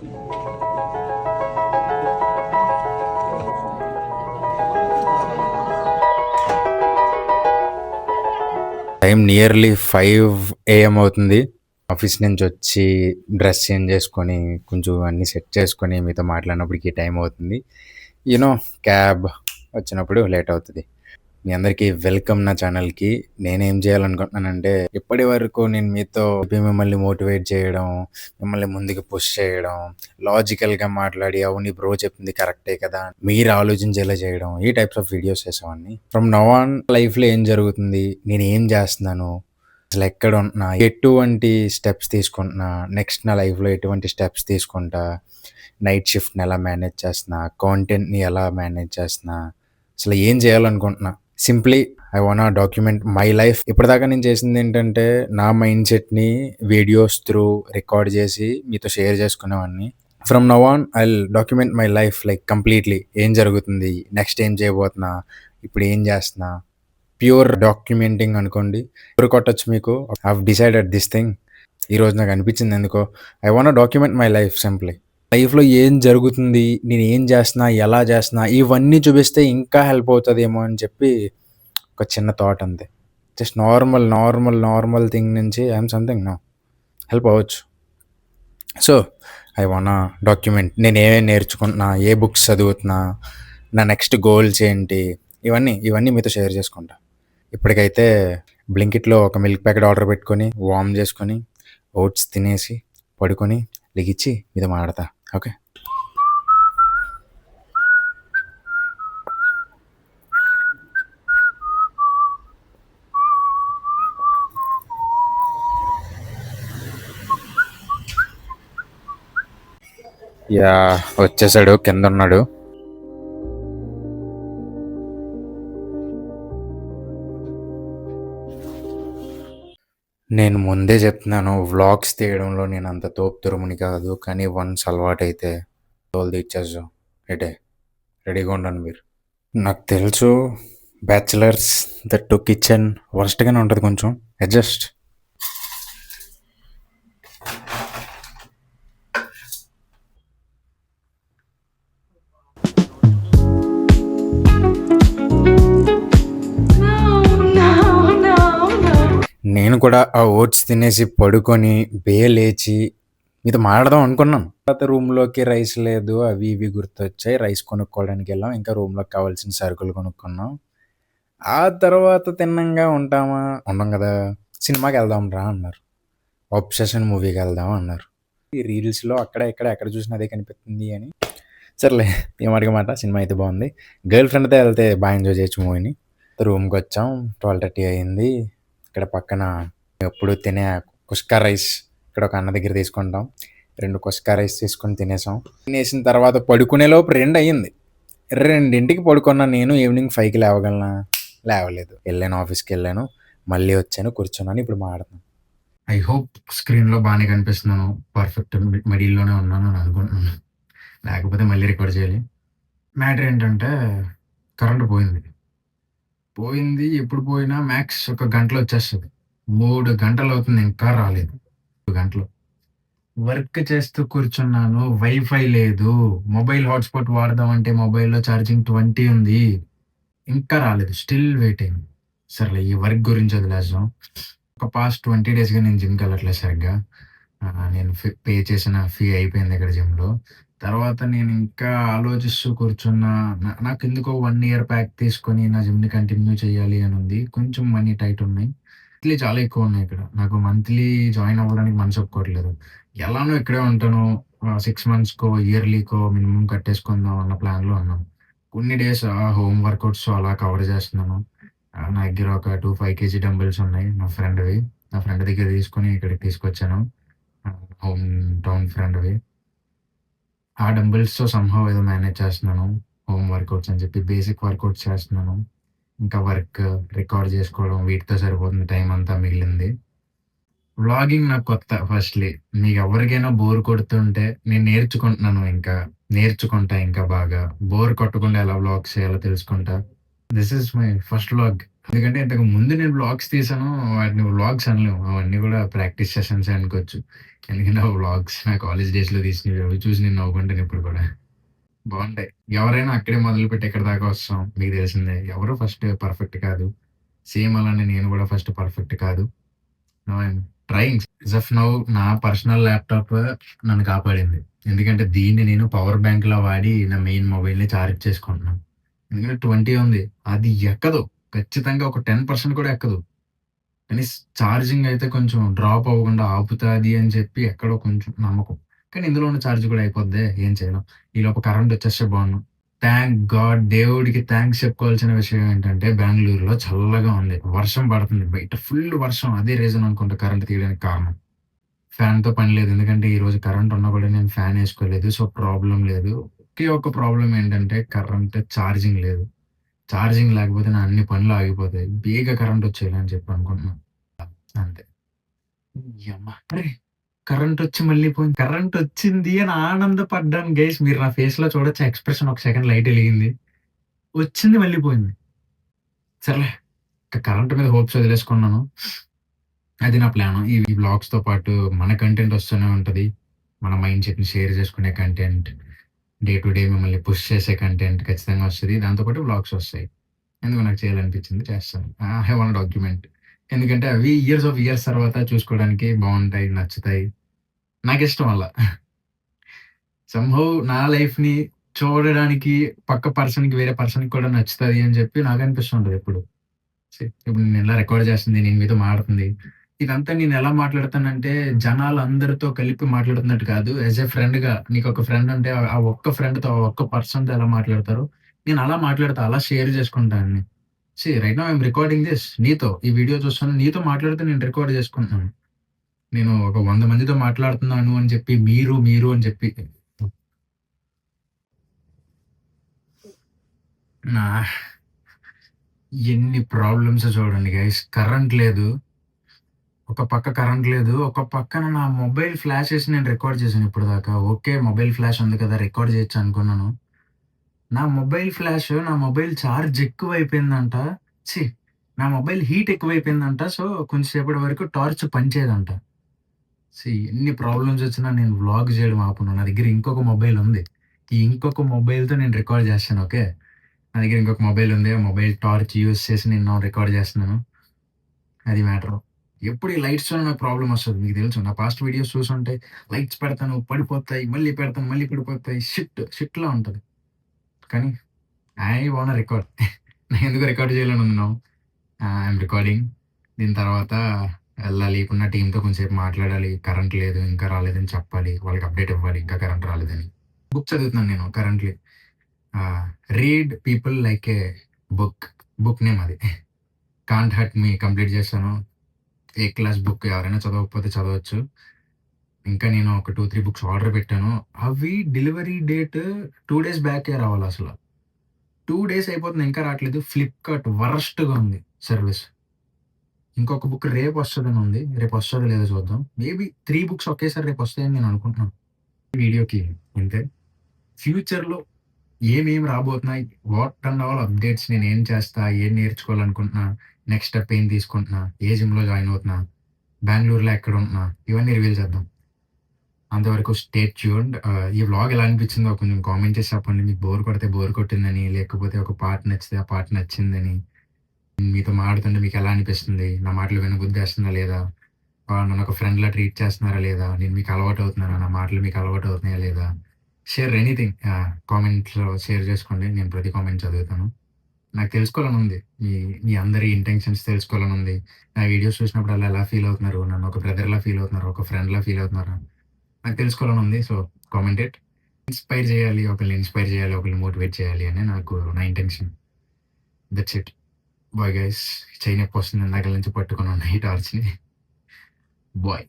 Time nearly 5 AM అవుతుంది. Office నుంచి వచ్చి డ్రెస్ చేంజ్ చేసుకొని, కొంచెం అన్నీ సెట్ చేసుకొని మీతో మాట్లాడినప్పటికి టైం అవుతుంది. యూనో క్యాబ్ వచ్చినప్పుడు లేట్ అవుతది. మీ అందరికీ వెల్కమ్ నా ఛానల్‌కి. నేనేం చేయాలనుకుంటున్నానంటే, ఇప్పటి వరకు నేను మీతో మిమ్మల్ని మోటివేట్ చేయడం, మిమ్మల్ని ముందుకు పుష్ చేయడం, లాజికల్‌గా మాట్లాడి అవును బ్రో చెప్పింది కరెక్టే కదా! మీరు ఆలోచించేలా చేయడం, ఈ టైప్స్ ఆఫ్ వీడియోస్ చేసేవాడిని. ఫ్రమ్ నౌ ఆన్ లైఫ్‌లో ఏం జరుగుతుంది? నేనేం చేస్తున్నాను? అసలెక్కడుంటున్నా? ఎటువంటి స్టెప్స్ తీసుకుంటున్నా? నెక్స్ట్ నా లైఫ్‌లో ఎటువంటి స్టెప్స్ తీసుకుంటా? నైట్ షిఫ్ట్‌ని ఎలా మేనేజ్ చేస్తున్నా? కాంటెంట్‌ని ఎలా మేనేజ్ చేస్తున్నా? అసలు ఏం చేయాలనుకుంటున్నా? Simply I want document my life. ఇప్పటిదాకా నేను చేసిందేంటంటే, నా మైండ్ సెట్‌ని వీడియోస్ త్రూ రికార్డ్ చేసి మీతో షేర్ చేసుకునేవాడిని. From now on I'll document my life like completely. ఏం జరుగుతుంది? నెక్స్ట్ ఏం చేయబోతున్నా? ఇప్పుడు ఏం చేస్తున్నా? ప్యూర్ డాక్యుమెంటింగ్ అనుకోండి. బోర్ కొట్టొచ్చు మీకు. I have decided this thing. ఈరోజు నాకు అనిపించింది ఎందుకో. I want document my life simply. లైఫ్‌లో ఏం జరుగుతుంది? నేను ఏం చేస్తున్నా? ఎలా చేస్తున్నా? ఇవన్నీ చూపిస్తే ఇంకా హెల్ప్ అవుతదేమో అని చెప్పి ఒక చిన్న థాట్ అంతే. జస్ట్ నార్మల్ థింగ్ నుంచి ఐయామ్ సంథింగ్ నో. హెల్ప్ అవ్వచ్చు. So, I want document. నేనేమేమి నేర్చుకుంటున్నా? ఏ బుక్స్ చదువుతున్నా? నా నెక్స్ట్ గోల్స్ ఏంటి? ఇవన్నీ మీతో షేర్ చేసుకుంటా. ఇప్పటికైతే బ్లింకిట్‌లో ఒక మిల్క్ ప్యాకెట్ ఆర్డర్ పెట్టుకొని, వార్మ్ చేసుకొని, ఓట్స్ తినేసి, పడుకొని, లెగిచ్చి మీతో మాట్లాడతా. ఓకే. యాహ్! వచ్చేసాడు. కిందున్నాడు. నేను ముందే చెప్తున్నాను. వ్లాగ్స్ తీయడంలో నేనంత తోపుతురుముని కాదు. కానీ వన్స్ అలవాటైతే తోలు తీర్చేస్తాం. ఎటే రెడీగా ఉండండి మీరు. నాకు తెలుసు బ్యాచిలర్స్ దట్టు కిచెన్ వరస్ట్‌గానే ఉంటది కొంచెం. అడ్జస్ట్. నేను కూడా ఆ ఓట్స్ తినేసి పడుకొని లేచి మీతో మాట్లాడదాం అనుకున్నాను. తర్వాత రూమ్‌లోకి రైస్ లేదు. అవి ఇవి గుర్తొచ్చాయి. రైస్ కొనుక్కోవడానికెళ్ళాం. ఇంకా రూమ్‌లోకి కావాల్సిన సరుకులు కొనుక్కున్నాం. ఆ తర్వాత తిన్నంగా ఉంటామా? ఉండం గదా! సినిమాకెళ్దాం రా అన్నారు. 'అబ్సెషన్' మూవీకెళ్దాం అన్నారు. ఈ రీల్స్‌లో అక్కడ, ఇక్కడ ఎక్కడ చూసినా అదే కనిపిస్తుంది అని సర్లే ఏ మాటకి మాట సినిమా అయితే బావుంది. గర్ల్ ఫ్రెండ్‌తో ఎళ్తే ఎంజాయ్ చేయొచ్చు మూవీని. రూమ్‌కొచ్చాం. 12:30 అయింది. ఇక్కడ పక్కన ఎప్పుడు తినే కుష్కా రైస్ ఇక్కడ ఒక అన్న దగ్గర తీసుకుంటాం. 2 కుష్కా రైస్ తీసుకొని తినేసాం. తినేసిన తర్వాత పడుకునేలోపు 2 అయ్యింది. 2కి పడుకున్నాను నేను. ఈవినింగ్ 5కి లేవగలనా? లేవలేదు. ఎళ్ళాను ఆఫీస్‌కెళ్ళాను. మళ్ళీ వచ్చాను, కూర్చున్నాను. ఇప్పుడు మాట్లాడుతున్నాను. ఐ హోప్ స్క్రీన్‌లో బానే కనిపిస్తున్నాను. పర్ఫెక్ట్ మిడిల్‌లోనే ఉన్నాను అని అనుకుంటున్నాను. లేకపోతే మళ్ళీ రికార్డ్ చేయాలి. మ్యాటర్ ఏంటంటే కరెంట్ పోయింది. ఎప్పుడు పోయినా మ్యాక్స్ ఒక గంటలో వచ్చేస్తది. 3 గంటలవుతుంది ఇంకా రాలేదు. 3 గంటలు. వర్క్ చేస్తూ కూర్చున్నాను. వైఫై లేదు. మొబైల్ హాట్‌స్పాట్ వాడదామంటే మొబైల్‌లో ఛార్జింగ్ 20 ఉంది. ఇంకా రాలేదు. Still waiting. సర్లే ఈ వర్క్ గురించి వదిలేద్దాం. ఒక పాస్ట్ 20 డేస్‌గా నేను జిమ్‌కెళ్ళట్లేదు సరిగ్గా. నేను పే చేసిన ఫీ అయిపోయింది ఇక్కడ జిమ్‌లో. తర్వాత నేను ఇంకా ఆలోచిస్తూ కూర్చున్నా. నాకెందుకో 1 ఇయర్ ప్యాక్ తీసుకొని నా జిమ్‌ని కంటిన్యూ చేయాలి అని ఉంది. కొంచెం మనీ టైట్ ఉన్నాయి. మంత్లీ చాలా ఎక్కువ ఉన్నాయి ఇక్కడ. నాకు మంత్లీ జాయిన్ అవ్వడానికి మనసు ఒప్పుకోవట్లేదు. ఎలానో ఇక్కడే ఉంటాను. 6 మంత్స్‌కో, ఇయర్లీకో మినిమమ్ కట్టేసుకుందాం అన్న ప్లాన్‌లో ఉన్నాను. కొన్ని డేస్ హోమ్ వర్కౌట్స్ అలా కవర్ చేస్తున్నాను. నా దగ్గర ఒక 5 కేజీ డంబెల్స్ ఉన్నాయి. నా ఫ్రెండ్‌వి. నా ఫ్రెండ్ దగ్గర తీసుకొని ఇక్కడికి తీసుకొచ్చాను. హోమ్ టౌన్ ఫ్రెండ్‌వి. ఆ డంబెల్స్‌తో సమ్‌హౌ ఏదో మేనేజ్ చేస్తున్నాను. హోమ్ వర్కౌట్స్ అని చెప్పి బేసిక్ వర్కౌట్స్ చేస్తున్నాను. ఇంకా వర్క్, రికార్డ్ చేసుకోవడం వీటితో సరిపోతుంది టైమంతా మిగిలింది. వ్లాగింగ్ నాకు కొత్త ఫస్ట్‌లీ. మీకెవ్వరికైనా బోర్ కొడుతుంటే నేను నేర్చుకుంటున్నాను ఇంకా. నేర్చుకుంటా ఇంకా బాగా. బోర్ కొట్టకుండా ఎలా వ్లాగ్స్ చేయాలో తెలుసుకుంటా. This is my first vlog. ఎందుకంటే ఇంతకు ముందు నేను వ్లాగ్స్ తీశాను. వాటిని వ్లాగ్స్ అనలేము. అవన్నీ కూడా ప్రాక్టీస్ సెషన్సే అనుకోవచ్చు. ఎందుకంటే ఆ వ్లాగ్స్ నా కాలేజ్ డేస్‌లో తీసినవి. అవి చూసి నేను నవ్వుకుంటాను ఇప్పుడు కూడా. బావుంటాయి. ఎవరైనా అక్కడే మొదలుపెట్టి ఇక్కడి దాకా వస్తాం. మీకు తెలిసిందే. ఎవరు ఫస్ట్ పర్ఫెక్ట్ కాదు. సేమ్ అలానే నేను కూడా ఫస్ట్ పర్ఫెక్ట్ కాదు. Now I am trying. As of now నా పర్సనల్ ల్యాప్‌టాప్ నన్ను కాపాడింది. ఎందుకంటే దీన్ని నేను పవర్ బ్యాంక్‌లా వాడి నా మెయిన్ మొబైల్‌ని చార్జ్ చేసుకుంటున్నాను. ఎందుకంటే 20 ఉంది. అది ఎక్కదు. ఖచ్చితంగా ఒక 10% కూడా ఎక్కదు. కానీ ఛార్జింగ్ అయితే కొంచెం డ్రాప్ అవ్వకుండా ఆపుతాది అని చెప్పి ఎక్కడో కొంచెం నమ్మకం. కానీ ఇందులో ఉన్న ఛార్జ్ కూడా అయిపోద్దే. ఏం చేయలేం. ఈలోపు కరెంట్ వచ్చేస్తే బావున్ను. థాంక్ గాడ్ దేవుడికి థాంక్స్ చెప్పుకోవాల్సిన విషయం ఏంటంటే బెంగుళూరులో చల్లగా ఉంది. వర్షం పడుతుంది. బయట ఫుల్ వర్షం. అదే రీజన్ అనుకుంటా కరెంట్ తీయడానికి కారణం. ఫ్యాన్‌తో పని లేదు. ఎందుకంటే ఈరోజు కరెంట్ ఉన్నా కూడా నేను ఫ్యాన్ ఏసుకోలేదు. సో, ప్రాబ్లమ్ లేదు. ఒకే ఒక్క ప్రాబ్లమ్ ఏంటంటే కరెంట్ ఛార్జింగ్ లేదు. ఛార్జింగ్ లేకపోతే నా అన్ని పనులు ఆగిపోతాయి. బేగ కరెంట్ వచ్చేయాలి అని చెప్పి అనుకుంటున్నా. అంతే. యమ్మ! అరేయ్! కరెంటొచ్చి మళ్ళీ పోయింది. కరెంటొచ్చింది అని ఆనందపడ్డాను గైస్. మీరు నా ఫేస్‌లో చూడొచ్చు ఎక్స్‌ప్రెషన్ ఒక సెకండ్ లైట్ ఎలిగింది. వచ్చింది మళ్ళీ పోయింది. సర్లే ఇక కరెంట్ మీద హోప్స్ వదిలేసుకున్నాను. అది నా ప్లాను. ఈ వ్లాగ్స్‌తో పాటు మన కంటెంట్ వస్తూనే ఉంటది. మన మైండ్ సెట్‌ని షేర్ చేసుకునే కంటెంట్, డే టు డే మిమ్మల్ని పుష్ చేసే కంటెంట్ ఖచ్చితంగా వస్తది. దాంతో పాటు వ్లాగ్స్ వస్తాయి. ఎందుకో నాకు చేయాలనిపించింది చేస్తాను. I want document. ఎందుకంటే అవి ఇయర్స్ ఆఫ్ ఇయర్స్ తర్వాత చూసుకోవడానికి బావుంటాయి, నచ్చుతాయి. నాకిష్టం అలా. సంహౌ నా లైఫ్‌ని చూడడానికి పక్క పర్సన్‌కి వేరే పర్సన్‌కి కూడా నచ్చుతది అని చెప్పి నాకనిపిస్తుంటది ఎప్పుడు. ఇప్పుడు నేనిలా రికార్డ్ చేస్తుంది, నేను మీతో మాట్లాడుతుంది. ఇదంతా నేనెలా మాట్లాడతానంటే జనాలందరితో కలిపి మాట్లాడుతున్నట్టు కాదు. యాస్ ఎ ఫ్రెండ్‌గా నీకొక ఫ్రెండ్ ఉంటే ఆ ఒక్క ఫ్రెండ్‌తో, ఆ ఒక్క పర్సన్‌తో ఎలా మాట్లాడతారో నేను అలా మాట్లాడతా. అలా షేర్ చేసుకుంటా అన్ని. Right now I'm recording this నీతో. ఈ వీడియో చూస్తున్నాను. నీతో మాట్లాడుతూ నేను రికార్డ్ చేసుకుంటున్నాను. నేను ఒక 100 మందితో మాట్లాడుతున్నాను అని చెప్పి మీరు, మీరు అని చెప్పి నా ఎన్ని ప్రాబ్లమ్సో చూడండి గైస్. కరెంట్ లేదు. ఒక పక్క కరెంట్ లేదు. ఒక పక్కన నా మొబైల్ ఫ్లాషెస్ నేను రికార్డ్ చేశాను ఇప్పటిదాకా. ఓకే. మొబైల్ ఫ్లాష్ ఉంది కదా! రికార్డ్ చేయొచ్చు అనుకున్నాను. నా మొబైల్ చార్జ్ ఎక్కువైపోయిందంట. ఛీ! నా మొబైల్ హీట్ ఎక్కువైపోయిందంట. సో, కొంచెం సేపటి వరకు టార్చ్ పనిచేయదంట. ఎన్ని ప్రాబ్లమ్స్ వచ్చినా నేను వ్లాగ్ చేయడం ఆపను. నా దగ్గర ఇంకొక మొబైల్ ఉంది. ఈ ఇంకొక మొబైల్‌తో నేను రికార్డ్ చేస్తాను. ఓకే. నా దగ్గర ఇంకొక మొబైల్ ఉంది. ఆ మొబైల్ టార్చ్ యూజ్ చేసి నేను రికార్డ్ చేస్తున్నాను. అది మ్యాటరు. ఎప్పుడు ఈ లైట్స్‌తోనే నాకు ప్రాబ్లమ్ వస్తది. మీకు తెలుసు. నా పాస్ట్ వీడియోస్ చూసుంటే లైట్స్ పెడతాను, పడిపోతాయి. మళ్ళీ పెడతాను, మళ్ళీ పడిపోతాయి. షిట్‌లా ఉంటది. కానీ ఐ వాంట్ రికార్డ్. నాకెందుకో రికార్డ్ చేయాలని ఉంది నౌ. I'm recording. దీని తర్వాత ఎళ్ళాలి. ఉన్న టీమ్‌తో కొంచెంసేపు మాట్లాడాలి. కరెంట్ లేదు, ఇంకా రాలేదని చెప్పాలి. వాళ్ళకి అప్డేట్ ఇవ్వాలి. ఇంకా కరెంట్ రాలేదని. బుక్ చదువుతున్నాను నేను కరెంట్‌లీ. 'రీడ్ పీపుల్ లైక్ ఏ బుక్' బుక్ నేమ్ అది. 'కాంట్ హర్ట్ మీ' కంప్లీట్ చేశాను. ఏ క్లాస్ బుక్ ఎవరైనా చదవకపోతే చదవచ్చు. ఇంకా నేను ఒక 2, 3 బుక్స్ ఆర్డర్ పెట్టాను. అవి డెలివరీ డేట్ 2 డేస్ బ్యాకే రావాలసల. 2 డేస్ అయిపోతుంది ఇంకా రాట్లేదు. ఫ్లిప్‌కార్ట్ వరస్ట్‌గా ఉంది సర్విస్. ఇంకొక బుక్ రేపొస్తదని ఉంది. రేపొస్తదో లేదో చూద్దాం. మేబీ 3 బుక్స్ ఒకేసారి రేపొస్తాయని నేను అనుకుంటున్నాను. వీడియోకి అంతే. ఫ్యూచర్‌లో ఏమేమి రాబోతున్నాయి? వాట్ అండ్ ఆల్ అప్‌డేట్స్ నేనేం చేస్తా? ఏం నేర్చుకోవాలనుకుంటున్నా? నెక్స్ట్ స్టెప్ ఏం తీసుకుంటున్నా? ఏ జిమ్‌లో జాయిన్ అవుతున్నా? బెంగుళూరులో ఎక్కడుంటున్నా? ఇవన్నీ రివీల్ చేద్దాం. అంతవరకు స్టే ట్యూన్డ్. ఈ వ్లాగ్ ఎలా అనిపించిందో కొంచెం కామెంట్ చేసి చెప్పండి. మీకు బోర్ కొడితే బోర్ కొట్టిందని, లేకపోతే ఒక పార్ట్ నచ్చితే ఆ పార్ట్ నచ్చిందని, మీతో మాట్లాడుతుంటే మీకెలా అనిపిస్తుంది? నా మాటలు వినబుద్ధేస్తుందా లేదా? నన్నొక ఫ్రెండ్‌లా ట్రీట్ చేస్తున్నారా లేదా? నేను మీకు అలవాటవుతున్నానా? నా మాటలు మీకు అలవాటవుతున్నాయా లేదా? షేర్ ఎనీథింగ్ కామెంట్స్‌లో షేర్ చేసుకోండి. నేను ప్రతి కామెంట్ చదువుతాను. నాకు తెలుసుకోవాలనుంది. మీ మీ అందరి ఇంటెన్షన్స్ తెలుసుకోవాలనుంది. నా వీడియోస్ చూసినప్పుడల్లా ఎలా ఫీల్ అవుతున్నారు? నన్ను ఒక బ్రదర్‌లా ఫీల్ అవుతున్నారా? ఒక ఫ్రెండ్‌లా ఫీల్ అవుతున్నారా? నాకు తెలుసుకోవాలనుంది. So, comment it. ఇన్‌స్పైర్ చేయాలి. ఒకళ్ళని ఇన్‌స్పైర్ చేయాలి. ఒకళ్ళని మోటివేట్ చేయాలి అని నాకు నా intention. That's it. Bye guys. చెయ్యి నొప్పొస్తుంది ఇందాకల నుంచి పట్టుకొని ఉన్న ఈ టార్చ్‌ని. బాయ్.